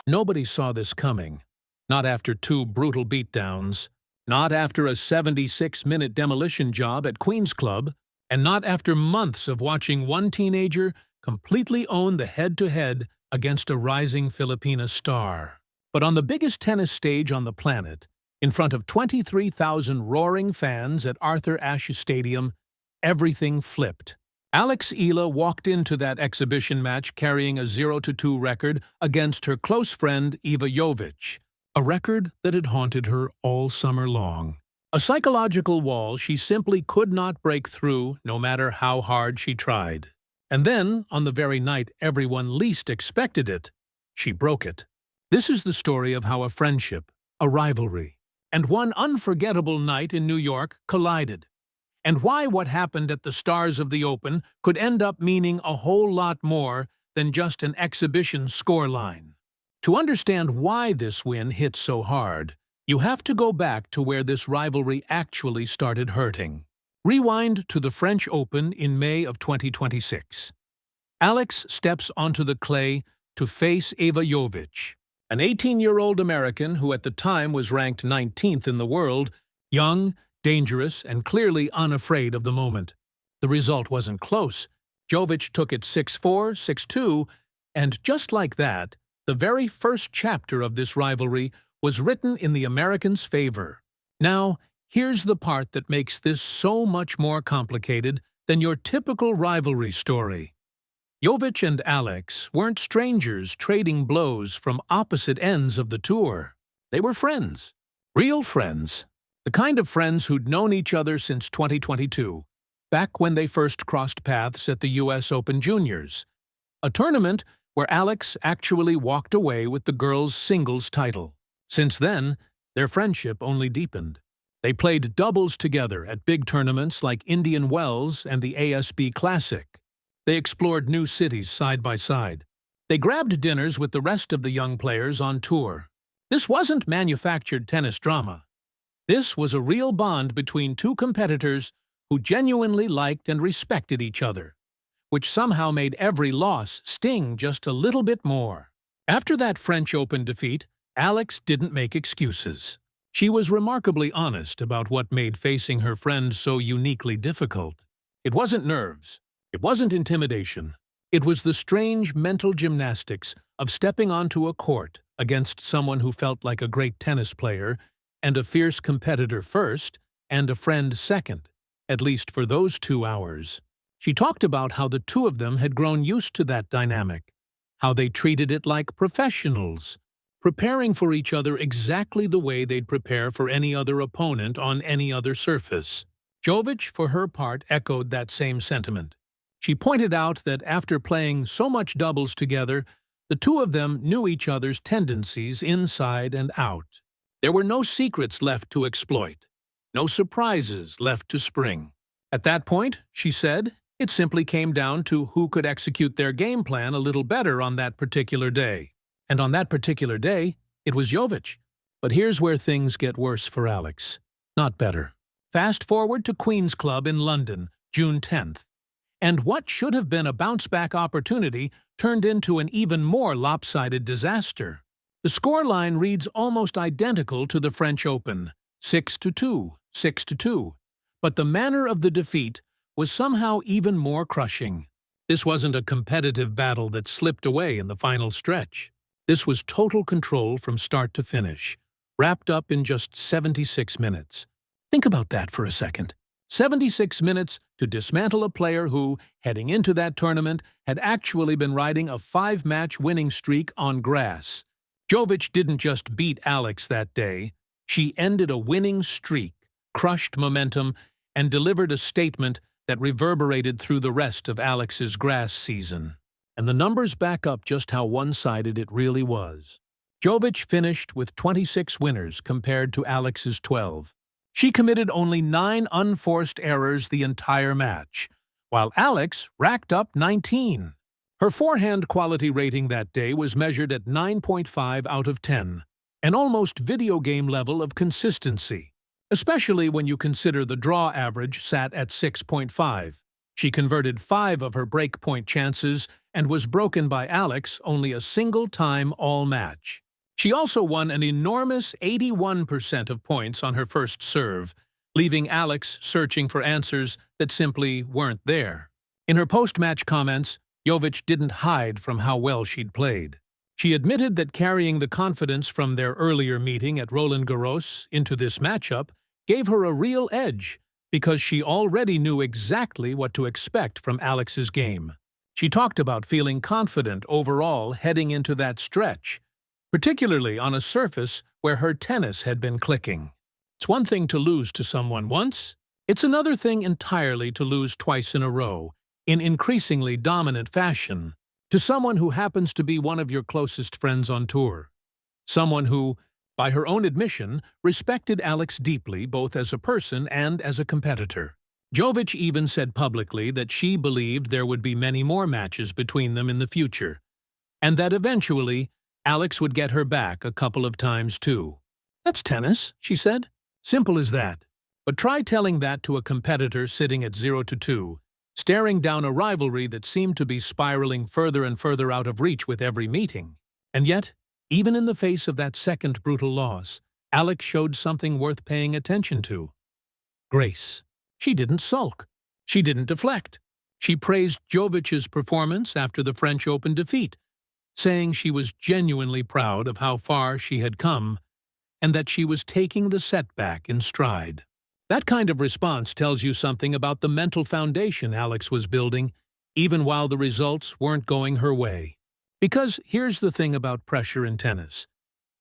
Nobody saw this coming. Not after two brutal beatdowns, not after a 76-minute demolition job at Queen's Club, and not after months of watching one teenager completely own the head-to-head against a rising Filipina star. But on the biggest tennis stage on the planet, in front of 23,000 roaring fans at Arthur Ashe Stadium, everything flipped. Alex Eala walked into that exhibition match carrying a 0-2 record against her close friend Iva Jovic, a record that had haunted her all summer long. A psychological wall she simply could not break through no matter how hard she tried. And then, on the very night everyone least expected it, she broke it. This is the story of how a friendship, a rivalry, and one unforgettable night in New York collided, and why what happened at the Stars of the Open could end up meaning a whole lot more than just an exhibition scoreline. To understand why this win hit so hard, you have to go back to where this rivalry actually started hurting. Rewind to the French Open in May of 2026. Alex steps onto the clay to face Iva Jovic, an 18-year-old American who at the time was ranked 19th in the world, young, dangerous, and clearly unafraid of the moment. The result wasn't close. Jovic took it 6-4, 6-2, and just like that, the very first chapter of this rivalry was written in the Americans' favor. Now, here's the part that makes this so much more complicated than your typical rivalry story. Jovic and Alex weren't strangers trading blows from opposite ends of the tour. They were friends. Real friends. The kind of friends who'd known each other since 2022, back when they first crossed paths at the US Open Juniors, a tournament where Alex actually walked away with the girls' singles title. Since then, their friendship only deepened. They played doubles together at big tournaments like Indian Wells and the ASB Classic. They explored new cities side by side. They grabbed dinners with the rest of the young players on tour. This wasn't manufactured tennis drama. This was a real bond between two competitors who genuinely liked and respected each other, which somehow made every loss sting just a little bit more. After that French Open defeat, Alex didn't make excuses. She was remarkably honest about what made facing her friend so uniquely difficult. It wasn't nerves. It wasn't intimidation. It was the strange mental gymnastics of stepping onto a court against someone who felt like a great tennis player and a fierce competitor first and a friend second, at least for those 2 hours. She talked about how the two of them had grown used to that dynamic, how they treated it like professionals, preparing for each other exactly the way they'd prepare for any other opponent on any other surface. Jovic, for her part, echoed that same sentiment. She pointed out that after playing so much doubles together, the two of them knew each other's tendencies inside and out. There were no secrets left to exploit, no surprises left to spring. At that point, she said, it simply came down to who could execute their game plan a little better on that particular day. And on that particular day, it was Jovic. But here's where things get worse for Alex. Not better. Fast forward to Queen's Club in London, June 10th. And what should have been a bounce-back opportunity turned into an even more lopsided disaster. The scoreline reads almost identical to the French Open, 6-2, 6-2. But the manner of the defeat was somehow even more crushing. This wasn't a competitive battle that slipped away in the final stretch. This was total control from start to finish, wrapped up in just 76 minutes. Think about that for a second. 76 minutes to dismantle a player who, heading into that tournament, had actually been riding a 5-match winning streak on grass. Jovic didn't just beat Alex that day. She ended a winning streak, crushed momentum, and delivered a statement that reverberated through the rest of Alex's grass season. And the numbers back up just how one-sided it really was. Jovic finished with 26 winners compared to Alex's 12. She committed only 9 unforced errors the entire match, while Alex racked up 19. Her forehand quality rating that day was measured at 9.5 out of 10, an almost video game level of consistency, especially when you consider the draw average sat at 6.5. She converted 5 of her breakpoint chances and was broken by Alex only a single time all match. She also won an enormous 81% of points on her first serve, leaving Alex searching for answers that simply weren't there. In her post-match comments, Jovic didn't hide from how well she'd played. She admitted that carrying the confidence from their earlier meeting at Roland Garros into this matchup gave her a real edge because she already knew exactly what to expect from Alex's game. She talked about feeling confident overall heading into that stretch, particularly on a surface where her tennis had been clicking. It's one thing to lose to someone once. It's another thing entirely to lose twice in a row, in increasingly dominant fashion, to someone who happens to be one of your closest friends on tour. Someone who, by her own admission, respected Alex deeply both as a person and as a competitor. Jovic even said publicly that she believed there would be many more matches between them in the future, and that eventually Alex would get her back a couple of times too. "That's tennis," she said. "Simple as that. But try telling that to a competitor sitting at 0-2, staring down a rivalry that seemed to be spiraling further and further out of reach with every meeting. And yet, even in the face of that second brutal loss, Alex showed something worth paying attention to. Grace. She didn't sulk. She didn't deflect. She praised Jovic's performance after the French Open defeat, saying she was genuinely proud of how far she had come and that she was taking the setback in stride. That kind of response tells you something about the mental foundation Alex was building, even while the results weren't going her way. Because here's the thing about pressure in tennis.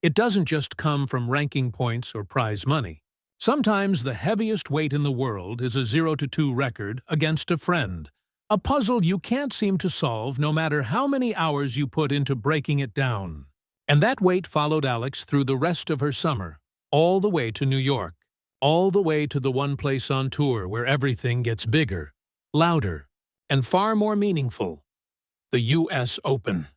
It doesn't just come from ranking points or prize money. Sometimes the heaviest weight in the world is a 0-2 record against a friend, a puzzle you can't seem to solve no matter how many hours you put into breaking it down. And that weight followed Alex through the rest of her summer, all the way to New York, all the way to the one place on tour where everything gets bigger, louder, and far more meaningful, the US Open.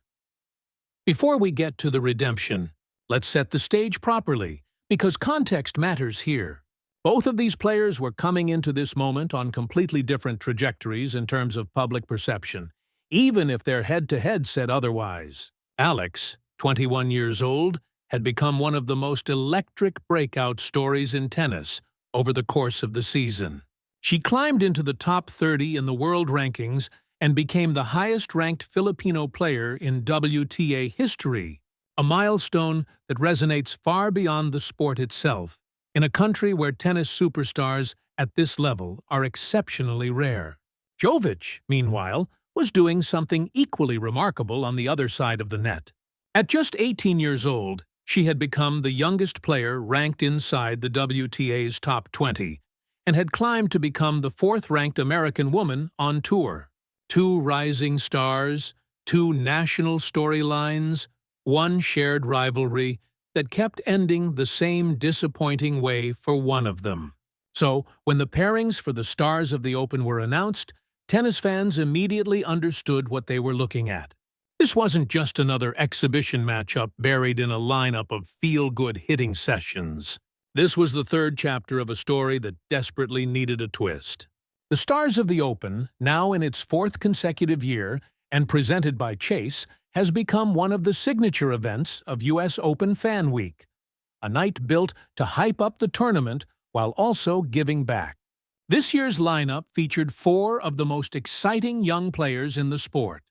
Before we get to the redemption, let's set the stage properly, because context matters here. Both of these players were coming into this moment on completely different trajectories in terms of public perception, even if their head-to-head said otherwise. Alex, 21 years old, had become one of the most electric breakout stories in tennis over the course of the season. She climbed into the top 30 in the world rankings and became the highest-ranked Filipino player in WTA history, a milestone that resonates far beyond the sport itself, in a country where tennis superstars at this level are exceptionally rare. Jovic, meanwhile, was doing something equally remarkable on the other side of the net. At just 18 years old, she had become the youngest player ranked inside the WTA's top 20 and had climbed to become the fourth-ranked American woman on tour. Two rising stars, two national storylines, one shared rivalry that kept ending the same disappointing way for one of them. So, when the pairings for the stars of the Open were announced, tennis fans immediately understood what they were looking at. This wasn't just another exhibition matchup buried in a lineup of feel-good hitting sessions. This was the third chapter of a story that desperately needed a twist. The Stars of the Open, now in its fourth consecutive year and presented by Chase, has become one of the signature events of US Open Fan Week, a night built to hype up the tournament while also giving back. This year's lineup featured four of the most exciting young players in the sport: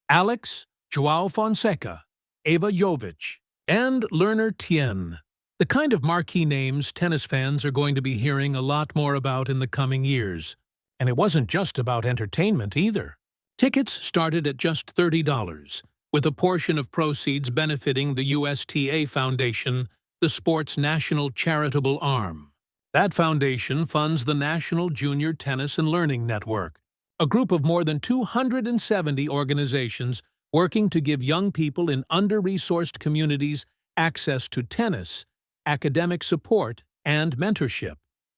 Alex, Joao Fonseca, Iva Jovic, and Lerner Tien, the kind of marquee names tennis fans are going to be hearing a lot more about in the coming years. And it wasn't just about entertainment either. Tickets started at just $30, with a portion of proceeds benefiting the USTA Foundation, the sport's national charitable arm. That foundation funds the National Junior Tennis and Learning Network, a group of more than 270 organizations working to give young people in under-resourced communities access to tennis, academic support, and mentorship.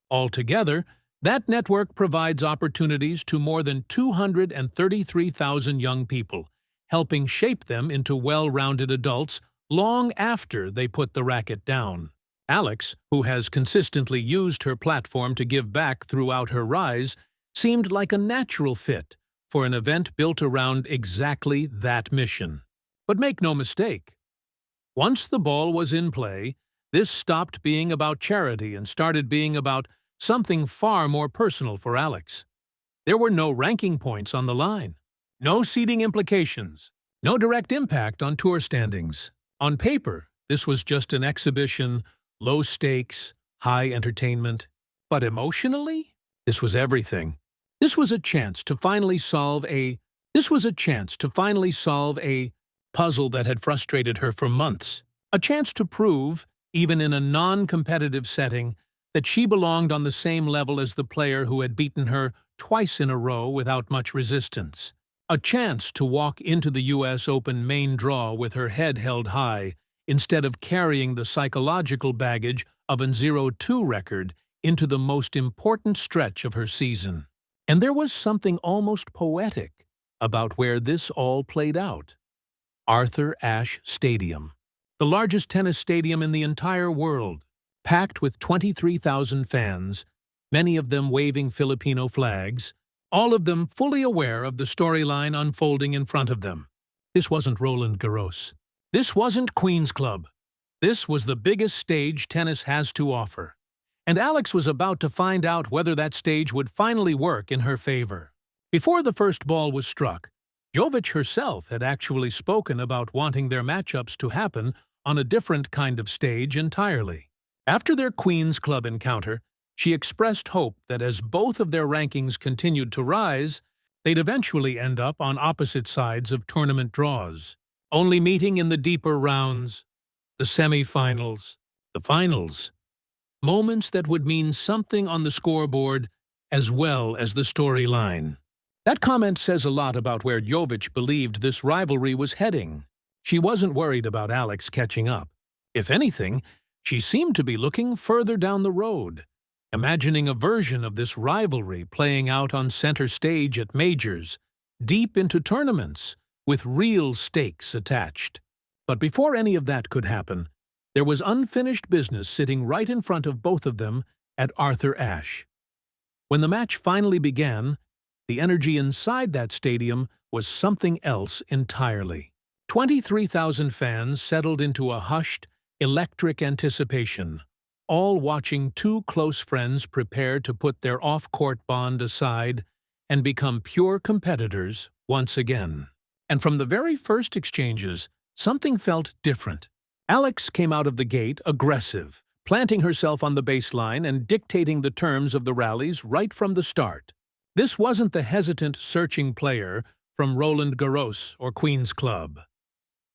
Altogether, that network provides opportunities to more than 233,000 young people, helping shape them into well-rounded adults long after they put the racket down. Alex, who has consistently used her platform to give back throughout her rise, seemed like a natural fit, for an event built around exactly that mission. But make no mistake, once the ball was in play, this stopped being about charity and started being about something far more personal for Alex. There were no ranking points on the line, no seeding implications, no direct impact on tour standings. On paper, this was just an exhibition, low stakes, high entertainment. But emotionally, this was everything. This was a chance to finally solve a puzzle that had frustrated her for months. A chance to prove, even in a non-competitive setting, that she belonged on the same level as the player who had beaten her twice in a row without much resistance. A chance to walk into the U.S. Open main draw with her head held high, instead of carrying the psychological baggage of an 0-2 record into the most important stretch of her season. And there was something almost poetic about where this all played out. Arthur Ashe Stadium, the largest tennis stadium in the entire world, packed with 23,000 fans, many of them waving Filipino flags, all of them fully aware of the storyline unfolding in front of them. This wasn't Roland Garros. This wasn't Queen's Club. This was the biggest stage tennis has to offer. And Alex was about to find out whether that stage would finally work in her favor. Before the first ball was struck, Jovic herself had actually spoken about wanting their matchups to happen on a different kind of stage entirely. After their Queen's Club encounter, she expressed hope that as both of their rankings continued to rise, they'd eventually end up on opposite sides of tournament draws, only meeting in the deeper rounds, the semi-finals, the finals. Moments that would mean something on the scoreboard as well as the storyline. That comment says a lot about where Jovic believed this rivalry was heading. She wasn't worried about Alex catching up. If anything, she seemed to be looking further down the road, imagining a version of this rivalry playing out on center stage at majors, deep into tournaments, with real stakes attached. But before any of that could happen, there was unfinished business sitting right in front of both of them at Arthur Ashe. When the match finally began, the energy inside that stadium was something else entirely. 23,000 fans settled into a hushed, electric anticipation, all watching two close friends prepare to put their off-court bond aside and become pure competitors once again. And from the very first exchanges, something felt different. Alex came out of the gate aggressive, planting herself on the baseline and dictating the terms of the rallies right from the start. This wasn't the hesitant, searching player from Roland Garros or Queen's Club.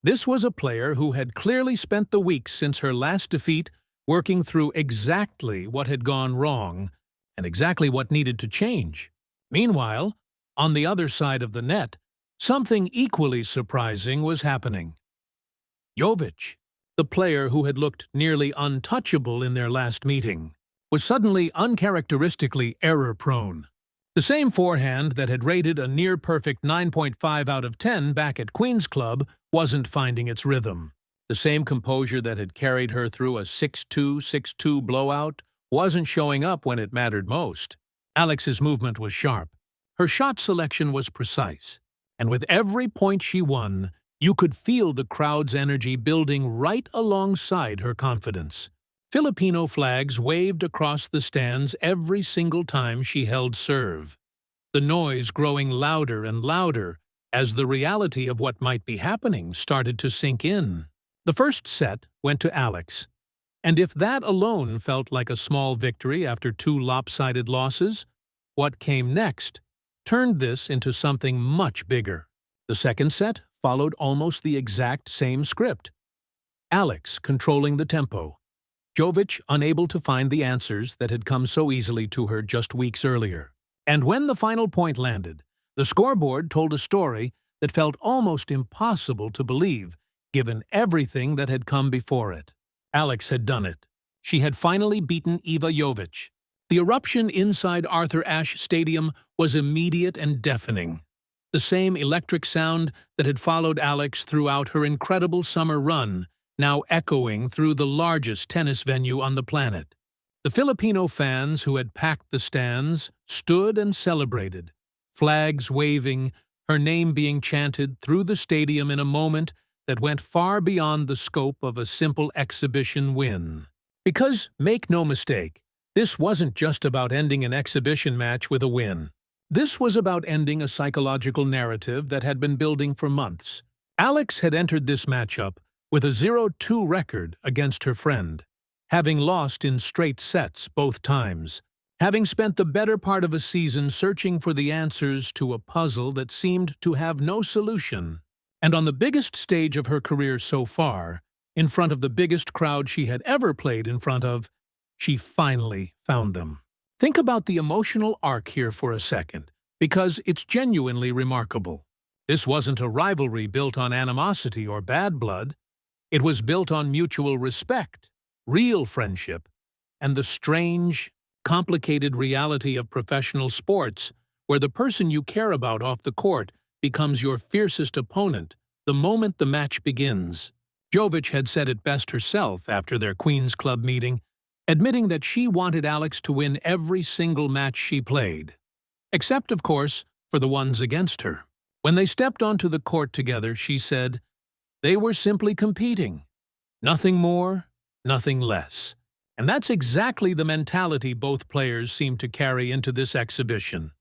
This was a player who had clearly spent the weeks since her last defeat working through exactly what had gone wrong and exactly what needed to change. Meanwhile, on the other side of the net, something equally surprising was happening. Jovic, the player who had looked nearly untouchable in their last meeting, was suddenly uncharacteristically error-prone. The same forehand that had rated a near-perfect 9.5 out of 10 back at Queen's Club wasn't finding its rhythm. The same composure that had carried her through a 6-2, 6-2 blowout wasn't showing up when it mattered most. Alex's movement was sharp. Her shot selection was precise. And with every point she won, you could feel the crowd's energy building right alongside her confidence. Filipino flags waved across the stands every single time she held serve, the noise growing louder and louder as the reality of what might be happening started to sink in. The first set went to Alex, and if that alone felt like a small victory after two lopsided losses, what came next turned this into something much bigger. The second set followed almost the exact same script. Alex controlling the tempo, Jovic unable to find the answers that had come so easily to her just weeks earlier. And when the final point landed, the scoreboard told a story that felt almost impossible to believe, given everything that had come before it. Alex had done it. She had finally beaten Iva Jovic. The eruption inside Arthur Ashe Stadium was immediate and deafening. The same electric sound that had followed Alex throughout her incredible summer run, now echoing through the largest tennis venue on the planet. The Filipino fans who had packed the stands stood and celebrated, flags waving, her name being chanted through the stadium in a moment that went far beyond the scope of a simple exhibition win. Because, make no mistake, this wasn't just about ending an exhibition match with a win. This was about ending a psychological narrative that had been building for months. Alex had entered this matchup with a 0-2 record against her friend, having lost in straight sets both times, having spent the better part of a season searching for the answers to a puzzle that seemed to have no solution. And on the biggest stage of her career so far, in front of the biggest crowd she had ever played in front of, she finally found them. Think about the emotional arc here for a second, because it's genuinely remarkable. This wasn't a rivalry built on animosity or bad blood. It was built on mutual respect, real friendship, and the strange, complicated reality of professional sports, where the person you care about off the court becomes your fiercest opponent the moment the match begins. Jovic had said it best herself after their Queen's Club meeting, admitting that she wanted Alex to win every single match she played. Except, of course, for the ones against her. When they stepped onto the court together, she said, they were simply competing. Nothing more, nothing less. And that's exactly the mentality both players seemed to carry into this exhibition.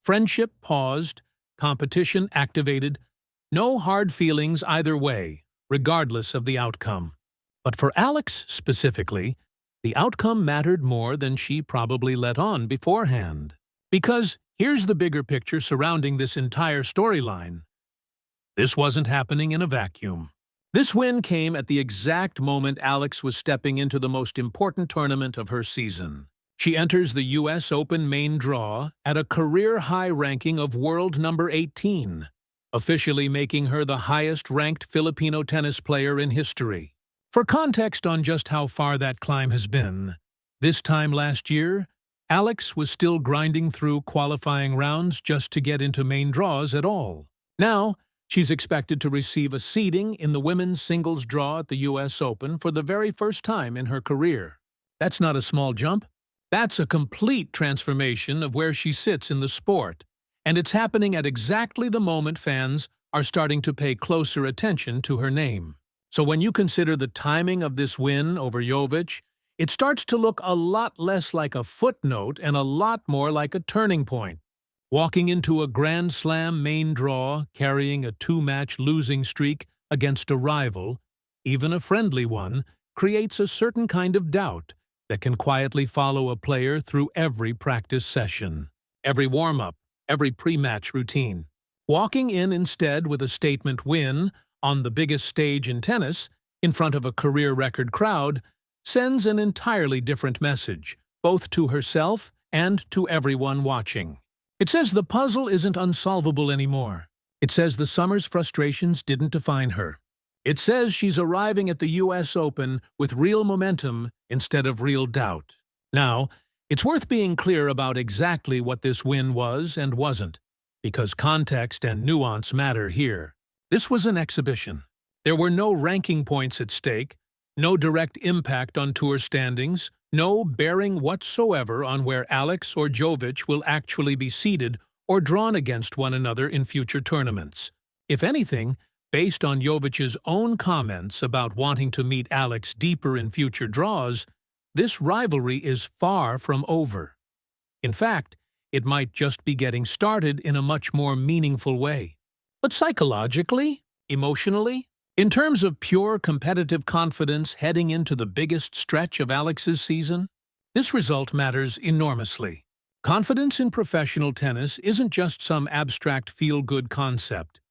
Friendship paused, competition activated, no hard feelings either way, regardless of the outcome. But for Alex specifically, the outcome mattered more than she probably let on beforehand. Because here's the bigger picture surrounding this entire storyline. This wasn't happening in a vacuum. This win came at the exact moment Alex was stepping into the most important tournament of her season. She enters the U.S. Open main draw at a career-high ranking of world number 18, officially making her the highest-ranked Filipino tennis player in history. For context on just how far that climb has been, this time last year, Alex was still grinding through qualifying rounds just to get into main draws at all. Now, she's expected to receive a seeding in the women's singles draw at the U.S. Open for the very first time in her career. That's not a small jump. That's a complete transformation of where she sits in the sport, and it's happening at exactly the moment fans are starting to pay closer attention to her name. So when you consider the timing of this win over Jovic, it starts to look a lot less like a footnote and a lot more like a turning point. Walking into a Grand Slam main draw, carrying a 2-match losing streak against a rival, even a friendly one, creates a certain kind of doubt that can quietly follow a player through every practice session, every warm-up, every pre-match routine. Walking in instead with a statement win on the biggest stage in tennis, in front of a career-record crowd, sends an entirely different message, both to herself and to everyone watching. It says the puzzle isn't unsolvable anymore. It says the summer's frustrations didn't define her. It says she's arriving at the U.S. Open with real momentum instead of real doubt. Now, it's worth being clear about exactly what this win was and wasn't, because context and nuance matter here. This was an exhibition. There were no ranking points at stake, no direct impact on tour standings, no bearing whatsoever on where Alex or Jovic will actually be seeded or drawn against one another in future tournaments. If anything, based on Jovic's own comments about wanting to meet Alex deeper in future draws, this rivalry is far from over. In fact, it might just be getting started in a much more meaningful way. But psychologically, emotionally, in terms of pure competitive confidence heading into the biggest stretch of Alex's season, this result matters enormously. Confidence in professional tennis isn't just some abstract feel-good concept.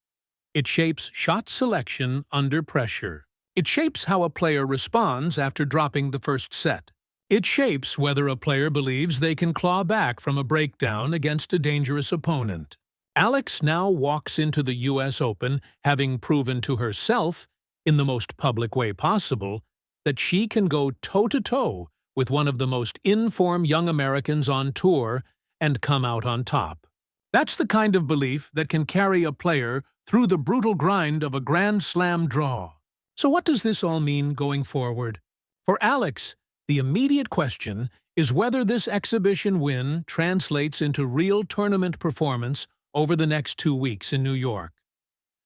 It shapes shot selection under pressure. It shapes how a player responds after dropping the first set. It shapes whether a player believes they can claw back from a breakdown against a dangerous opponent. Alex now walks into the U.S. Open having proven to herself, in the most public way possible, that she can go toe-to-toe with one of the most in-form young Americans on tour and come out on top. That's the kind of belief that can carry a player through the brutal grind of a Grand Slam draw. So what does this all mean going forward? For Alex, the immediate question is whether this exhibition win translates into real tournament performance over the next 2 weeks in New York.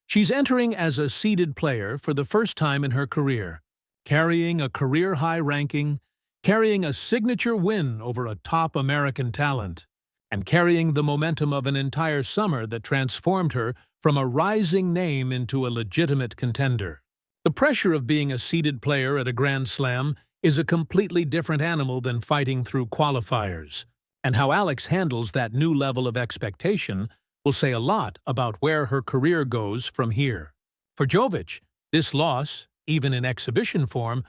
She's entering as a seeded player for the first time in her career, carrying a career-high ranking, carrying a signature win over a top American talent, and carrying the momentum of an entire summer that transformed her from a rising name into a legitimate contender. The pressure of being a seeded player at a Grand Slam is a completely different animal than fighting through qualifiers, and how Alex handles that new level of expectation will say a lot about where her career goes from here. For Jovic, this loss, even in exhibition form,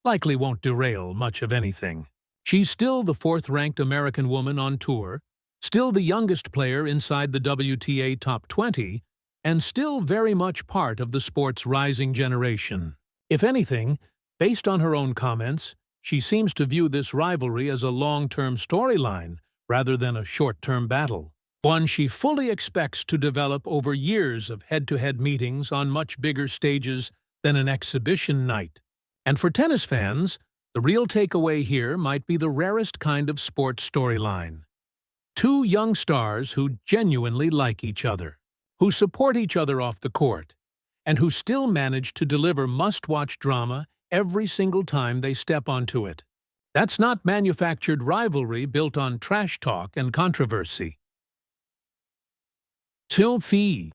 likely won't derail much of anything. She's still the fourth-ranked American woman on tour, still the youngest player inside the WTA top 20, and still very much part of the sport's rising generation. If anything, based on her own comments, she seems to view this rivalry as a long-term storyline rather than a short-term battle, one she fully expects to develop over years of head-to-head meetings on much bigger stages than an exhibition night. And for tennis fans, the real takeaway here might be the rarest kind of sports storyline. Two young stars who genuinely like each other, who support each other off the court, and who still manage to deliver must-watch drama every single time they step onto it. That's not manufactured rivalry built on trash talk and controversy. Till fee.